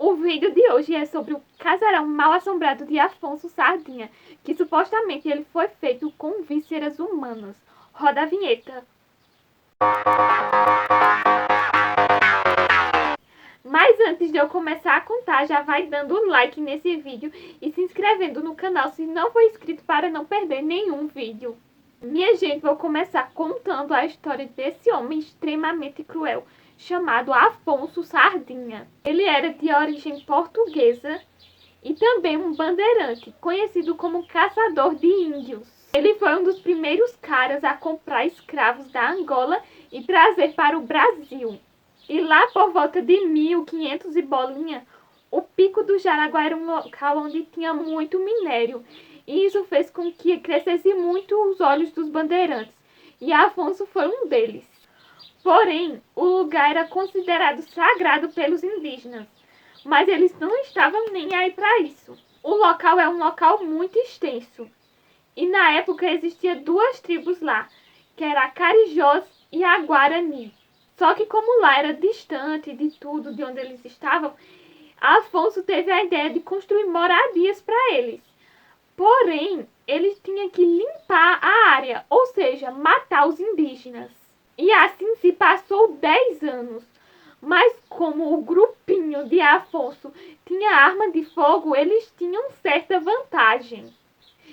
O vídeo de hoje é sobre o casarão mal-assombrado de Afonso Sardinha, que supostamente ele foi feito com vísceras humanas. Roda a vinheta. Mas antes de eu começar a contar, já vai dando like nesse vídeo e se inscrevendo no canal se não for inscrito para não perder nenhum vídeo. Minha gente, vou começar contando a história desse homem extremamente cruel, chamado Afonso Sardinha. Ele era de origem portuguesa e também um bandeirante, conhecido como caçador de índios. Ele foi um dos primeiros caras a comprar escravos da Angola e trazer para o Brasil. E lá por volta de 1500 e bolinha, o Pico do Jaraguá era um local onde tinha muito minério. E isso fez com que crescesse muito os olhos dos bandeirantes. E Afonso foi um deles. Porém, o lugar era considerado sagrado pelos indígenas. Mas eles não estavam nem aí para isso. O local é um local muito extenso. E na época existia duas tribos lá, que era a Carijós e a Guarani. Só que como lá era distante de tudo de onde eles estavam, Afonso teve a ideia de construir moradias para eles. Porém, ele tinha que limpar a área, ou seja, matar os indígenas. E assim se passou 10 anos. Mas como o grupinho de Afonso tinha arma de fogo, eles tinham certa vantagem.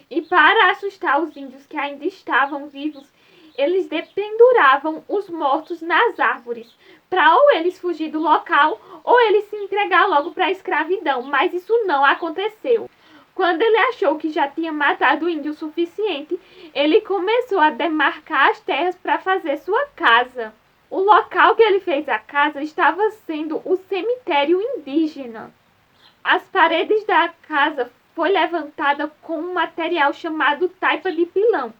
E para assustar os índios que ainda estavam vivos, eles dependuravam os mortos nas árvores, para ou eles fugir do local, ou eles se entregar logo para a escravidão, mas isso não aconteceu. Quando ele achou que já tinha matado o índio o suficiente, ele começou a demarcar as terras para fazer sua casa. O local que ele fez a casa estava sendo o cemitério indígena. As paredes da casa foi levantada com um material chamado taipa de pilão,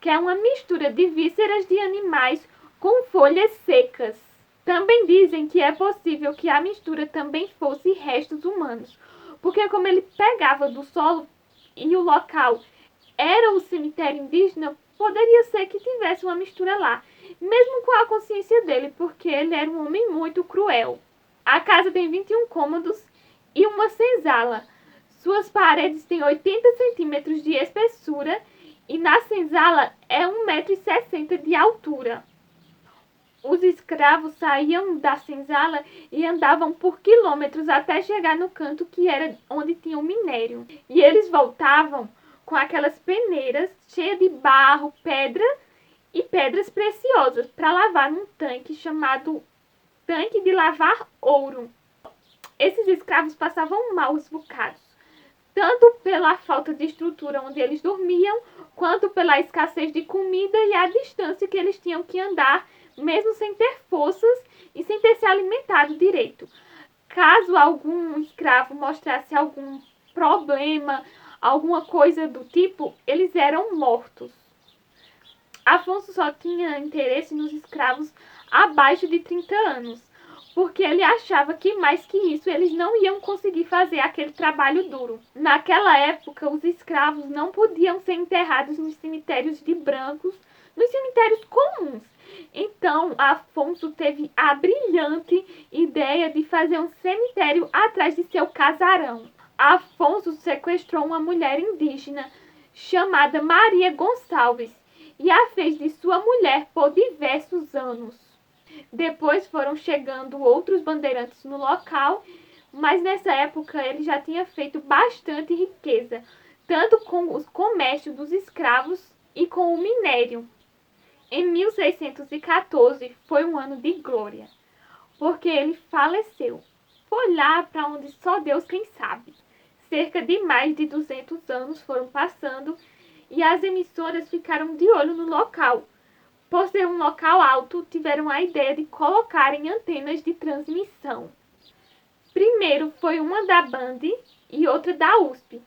que é uma mistura de vísceras de animais com folhas secas. Também dizem que é possível que a mistura também fosse restos humanos, porque como ele pegava do solo e o local era o cemitério indígena, poderia ser que tivesse uma mistura lá, mesmo com a consciência dele, porque ele era um homem muito cruel. A casa tem 21 cômodos e uma senzala. Suas paredes têm 80 centímetros de espessura e na senzala é 1,60 m de altura. Os escravos saíam da senzala e andavam por quilômetros até chegar no canto que era onde tinha o minério. E eles voltavam com aquelas peneiras cheias de barro, pedra e pedras preciosas para lavar num tanque chamado tanque de lavar ouro. Esses escravos passavam maus bocados, tanto pela falta de estrutura onde eles dormiam, quanto pela escassez de comida e a distância que eles tinham que andar, mesmo sem ter forças e sem ter se alimentado direito. Caso algum escravo mostrasse algum problema, alguma coisa do tipo, eles eram mortos. Afonso só tinha interesse nos escravos abaixo de 30 anos, porque ele achava que mais que isso eles não iam conseguir fazer aquele trabalho duro. Naquela época, os escravos não podiam ser enterrados nos cemitérios de brancos, nos cemitérios comuns. Então, Afonso teve a brilhante ideia de fazer um cemitério atrás de seu casarão. Afonso sequestrou uma mulher indígena chamada Maria Gonçalves e a fez de sua mulher por diversos anos. Depois foram chegando outros bandeirantes no local, mas nessa época ele já tinha feito bastante riqueza, tanto com o comércio dos escravos e com o minério. Em 1614 foi um ano de glória, porque ele faleceu. Foi lá para onde só Deus quem sabe. Cerca de mais de 200 anos foram passando e as emissoras ficaram de olho no local. Por ser um local alto, tiveram a ideia de colocarem antenas de transmissão. Primeiro foi uma da Band e outra da USP.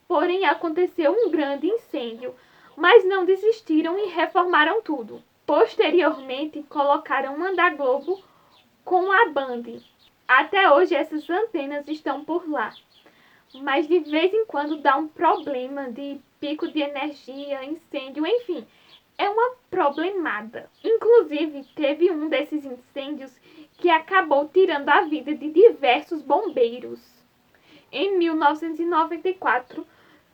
Porém, aconteceu um grande incêndio, mas não desistiram e reformaram tudo. Posteriormente, colocaram uma da Globo com a Band. Até hoje essas antenas estão por lá. Mas de vez em quando dá um problema de pico de energia, incêndio, enfim. É uma problemada. Inclusive, teve um desses incêndios que acabou tirando a vida de diversos bombeiros. Em 1994,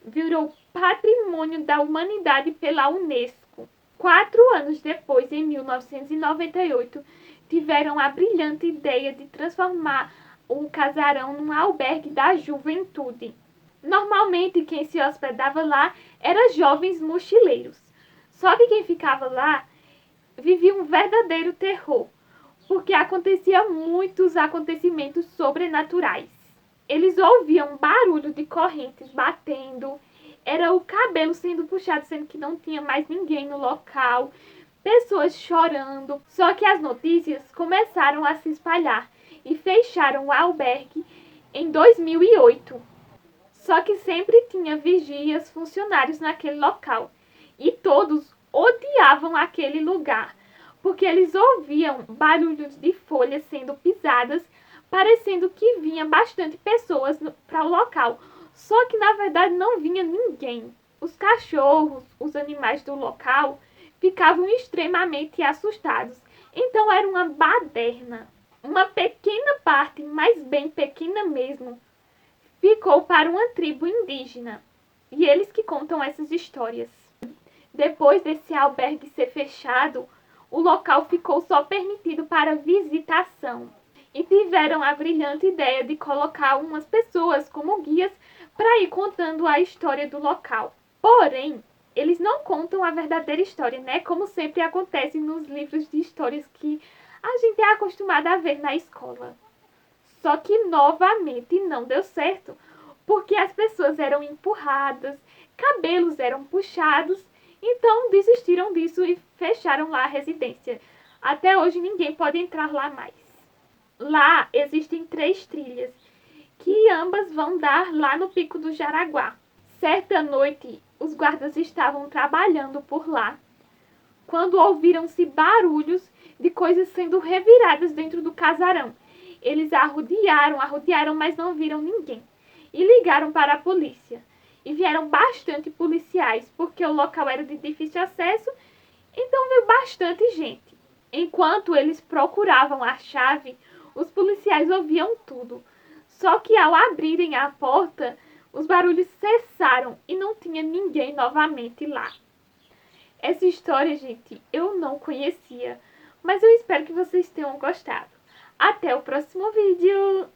virou Patrimônio da Humanidade pela Unesco. 4 anos depois, em 1998, tiveram a brilhante ideia de transformar o casarão num albergue da juventude. Normalmente, quem se hospedava lá eram jovens mochileiros. Só que quem ficava lá vivia um verdadeiro terror, porque acontecia muitos acontecimentos sobrenaturais. Eles ouviam barulho de correntes batendo, era o cabelo sendo puxado, sendo que não tinha mais ninguém no local, pessoas chorando. Só que as notícias começaram a se espalhar e fecharam o albergue em 2008. Só que sempre tinha vigias, funcionários naquele local, e todos odiavam aquele lugar, porque eles ouviam barulhos de folhas sendo pisadas, parecendo que vinha bastante pessoas para o local. Só que na verdade não vinha ninguém. Os cachorros, os animais do local, ficavam extremamente assustados. Então era uma baderna. Uma pequena parte, mas bem pequena mesmo, ficou para uma tribo indígena. E eles que contam essas histórias. Depois desse albergue ser fechado, o local ficou só permitido para visitação. E tiveram a brilhante ideia de colocar umas pessoas como guias para ir contando a história do local. Porém, eles não contam a verdadeira história, né? Como sempre acontece nos livros de histórias que a gente é acostumada a ver na escola. Só que novamente não deu certo, porque as pessoas eram empurradas, cabelos eram puxados, então desistiram disso e fecharam lá a residência. Até hoje ninguém pode entrar lá mais. Lá existem 3 trilhas, que ambas vão dar lá no Pico do Jaraguá. Certa noite, os guardas estavam trabalhando por lá, quando ouviram-se barulhos de coisas sendo reviradas dentro do casarão. Eles arrodearam, mas não viram ninguém. E ligaram para a polícia. E vieram bastante policiais, porque o local era de difícil acesso, então veio bastante gente. Enquanto eles procuravam a chave, os policiais ouviam tudo. Só que ao abrirem a porta, os barulhos cessaram e não tinha ninguém novamente lá. Essa história, gente, eu não conhecia, mas eu espero que vocês tenham gostado. Até o próximo vídeo!